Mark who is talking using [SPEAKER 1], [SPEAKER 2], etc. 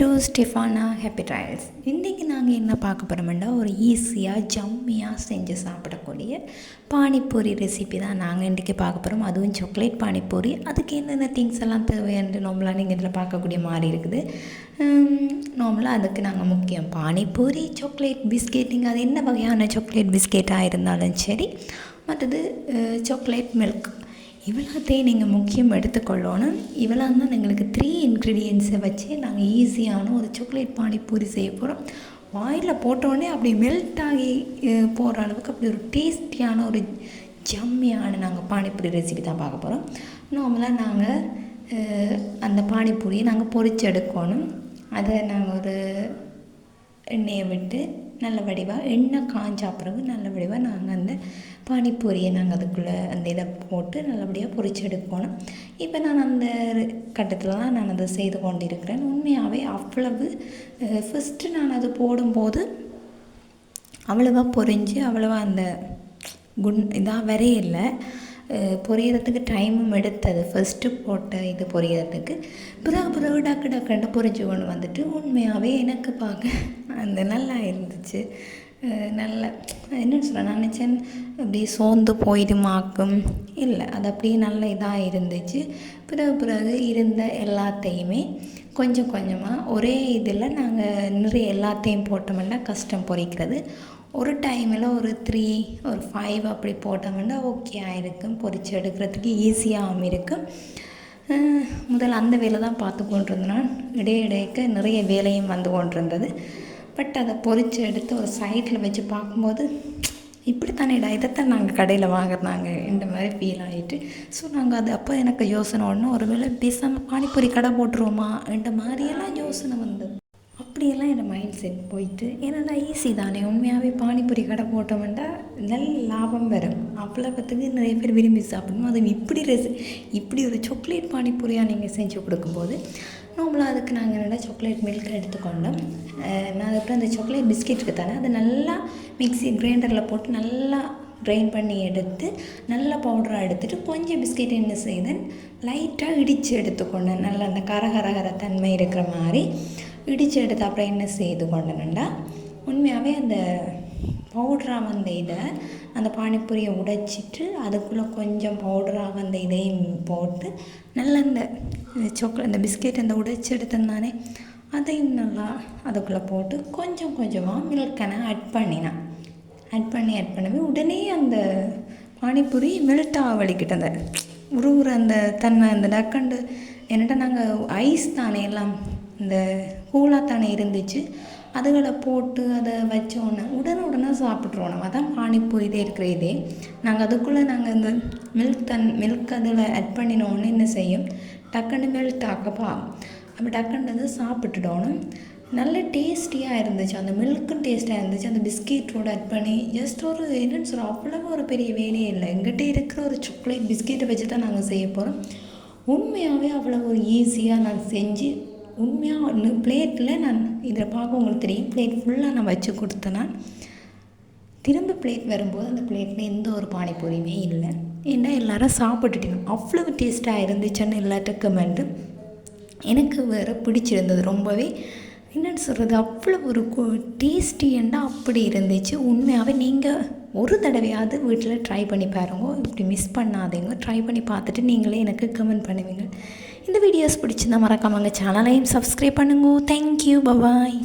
[SPEAKER 1] To ஸ்டெஃபானா happy trials. இன்றைக்கி நாங்கள் என்ன பார்க்க போகிறோம்னா, ஒரு ஈஸியாக ஜம்மியாக செஞ்சு சாப்பிடக்கூடிய பானிபூரி ரெசிபி தான் நாங்கள் இன்றைக்கி பார்க்க போகிறோம். அதுவும் சாக்லேட் பானிபூரி. அதுக்கு என்னென்ன திங்ஸ் எல்லாம் தேவைன்னு நார்மலாக நீங்கள் இதில் பார்க்கக்கூடிய மாதிரி இருக்குது. நார்மலாக அதுக்கு நாங்கள் முக்கியம் பானிபூரி, சாக்லேட் பிஸ்கெட். நீங்கள் அது என்ன வகையான சாக்லேட் பிஸ்கெட்டாக இருந்தாலும் சரி, மற்றது சாக்லேட் மில்க், இவ்வளோத்தையும் நீங்கள் முக்கியம் எடுத்துக்கொள்ளணும். இவ்வளோ தான் எங்களுக்கு 3 இன்க்ரீடியன்ஸை வச்சு நாங்கள் ஈஸியான ஒரு சாக்லேட் பானிபூரி செய்ய போகிறோம். வாயில் போட்டோடனே அப்படி மெல்ட் ஆகி போகிற அளவுக்கு அப்படி ஒரு டேஸ்டியான ஒரு ஜம்மியான நாங்கள் பானிபூரி ரெசிபி தான் பார்க்க போகிறோம். நார்மலாக நாங்கள் அந்த பானிபூரியை நாங்கள் பொரிச்சு எடுக்கணும். அதை நாங்கள் ஒரு எண்ணெயை விட்டு நல்ல வடிவாக எண்ணெய் காஞ்ச பிறகு நல்ல வடிவாக நாங்கள் அந்த பானிபூரியை நாங்கள் அதுக்குள்ளே அந்த இதை போட்டு நல்லபடியாக பொரிச்சு எடுக்கணும். இப்போ நான் அந்த கட்டத்தில் தான் நான் அதை செய்து கொண்டிருக்கிறேன். உண்மையாகவே அவ்வளவு ஃபஸ்ட்டு நான் அது போடும்போது அவ்வளவா பொரிஞ்சு அவ்வளவா அந்த இதாக வரையில்லை. பொரியறதுக்கு டைமும் எடுத்தது ஃபஸ்ட்டு போட்ட இது பொரியறதுக்கு. பிறகு டக்குன்னு பொரிஞ்சு கொண்டு வந்துட்டு உண்மையாகவே எனக்கு பார்க்க அந்த நல்லா இருந்துச்சு. நல்ல என்ன சொல்கிறேன், நான் நினச்சேன் அப்படி சோர்ந்து போயிடுமாக்கும், இல்லை அது அப்படியே நல்ல இதாக இருந்துச்சு. பிறகு இருந்த எல்லாத்தையுமே கொஞ்சம் கொஞ்சமாக ஒரே இதில் நாங்கள் நிறைய எல்லாத்தையும் போட்டோம்னா கஷ்டம் பொரிக்கிறது. ஒரு டைமில் ஒரு 3 ஒரு 5 அப்படி போட்டோம்னா ஓகே ஆகிருக்கும், பொரித்து எடுக்கிறதுக்கு ஈஸியாகவும் இருக்கும். முதல்ல அந்த வேலை தான் பார்த்து கொண்டிருந்தேன். இடையிடைக்க நிறைய வேலையும் வந்து கொண்டிருந்தது. பட் அதை பொரித்து எடுத்து ஒரு சைடில் வச்சு பார்க்கும்போது இப்படித்தானேடா, இதைத்தான் நாங்கள் கடையில் வாங்குறாங்க இந்த மாதிரி ஃபீல் ஆகிட்டு. ஸோ நாங்கள் அது அப்போ எனக்கு யோசனை ஒன்று, ஒரு வேளை பேசாமல் பானிபூரி கடை போட்டுருவோமா இந்த மாதிரியெல்லாம் யோசனை வந்தது. அப்படியெல்லாம் என் மைண்ட் செட் போயிட்டு, ஏன்னா ஈஸி தானே, உண்மையாகவே பானிபூரி கடை போட்டோம்னா நல்ல லாபம் வரும். அவ்வளோத்துக்கு நிறைய பேர் விரும்பி சாப்பிடணும். அது இப்படி ஒரு சாக்லேட் பானிபூரியாக நீங்கள் செஞ்சு கொடுக்கும்போது நார்மலாக அதுக்கு நாங்கள் என்னென்னா சாக்லேட் மில்க் எடுத்துக்கொண்டோம். நான் அதுக்கப்புறம் அந்த சாக்லேட் பிஸ்கெட்டுக்கு தானே அதை நல்லா மிக்ஸி கிரைண்டரில் போட்டு நல்லா ட்ரைன் பண்ணி எடுத்து நல்லா பவுடராக எடுத்துகிட்டு கொஞ்சம் பிஸ்கெட் என்ன செய்தேன், லைட்டாக இடித்து எடுத்துக்கொண்டேன். நல்லா அந்த கரகர தன்மை இருக்கிற மாதிரி இடித்து எடுத்து அப்புறம் என்ன செய்து கொண்டேன்டா, உண்மையாகவே அந்த பவுடராக வந்த இதை அந்த பானிபூரியை உடைச்சிட்டு அதுக்குள்ளே கொஞ்சம் பவுடராக வந்த இதையும் போட்டு நல்லா அந்த அந்த பிஸ்கெட் அந்த உடைச்சி எடுத்தேன் அதையும் நல்லா அதுக்குள்ளே போட்டு கொஞ்சம் கொஞ்சமாக மில்கனை ஆட் பண்ணவே உடனே அந்த பானிபூரி மெல்ட்டாக வலிக்கிட்டு அந்த உருவுற அந்த தன்மை அந்த டக்கண்டு என்னட்ட நாங்கள் ஐஸ் தானே எல்லாம் இந்த கூலாக தானே இருந்துச்சு, அதுகளை போட்டு அதை வச்சோன்னே உடனே சாப்பிட்ருவோம். நம்ம அதான் பானிபூரி இதே இருக்கிற இதே நாங்கள் அதுக்குள்ளே நாங்கள் இந்த மில்க் அதில் ஆட் பண்ணினோன்னு என்ன செய்யும், டக்குன்னு மெல்ட் ஆக்கப்பா அப்போ டக்குன்னு அதை சாப்பிட்டுட்டோன்னு நல்ல டேஸ்டியாக இருந்துச்சு. அந்த மில்க்கும் டேஸ்ட்டாக இருந்துச்சு. அந்த பிஸ்கெட்டோடு ஆட் பண்ணி ஜஸ்ட் ஒரு என்னென்னு சொல்கிறோம், அவ்வளோ ஒரு பெரிய வேலையே இல்லை. எங்கிட்ட இருக்கிற ஒரு சாக்லேட் பிஸ்கெட்டை வச்சு தான் நாங்கள் செய்ய போகிறோம். உண்மையாகவே அவ்வளோ ஒரு ஈஸியாக நான் செஞ்சு உண்மையாக பிளேட்டில் நான் இதில் பார்க்க உங்களுக்கு தெரியும், பிளேட் ஃபுல்லாக நான் வச்சு கொடுத்தேன்னா திரும்ப பிளேட் வரும்போது அந்த பிளேட்டில் எந்த ஒரு பானிபூரியுமே இல்லை. ஏன்னா எல்லோரும் சாப்பிட்டுட்டீங்க. அவ்வளோ டேஸ்ட்டாக இருந்துச்சுன்னு எல்லாத்த கமெண்ட்டு எனக்கு வேறு பிடிச்சிருந்தது. ரொம்பவே என்னென்னு சொல்கிறது, அவ்வளோ ஒரு டேஸ்டியண்டா அப்படி இருந்துச்சு. உண்மையாகவே நீங்கள் ஒரு தடவையாவது வீட்டில் ட்ரை பண்ணி பாருங்க, இப்படி மிஸ் பண்ணாதீங்க. ட்ரை பண்ணி பார்த்துட்டு நீங்களே எனக்கு கமெண்ட் பண்ணுவீங்க. இந்த வீடியோஸ் பிடிச்சிருந்தா மறக்காமங்க சேனலையும் சப்ஸ்கிரைப் பண்ணுங்க. தேங்க்யூ, பாய்.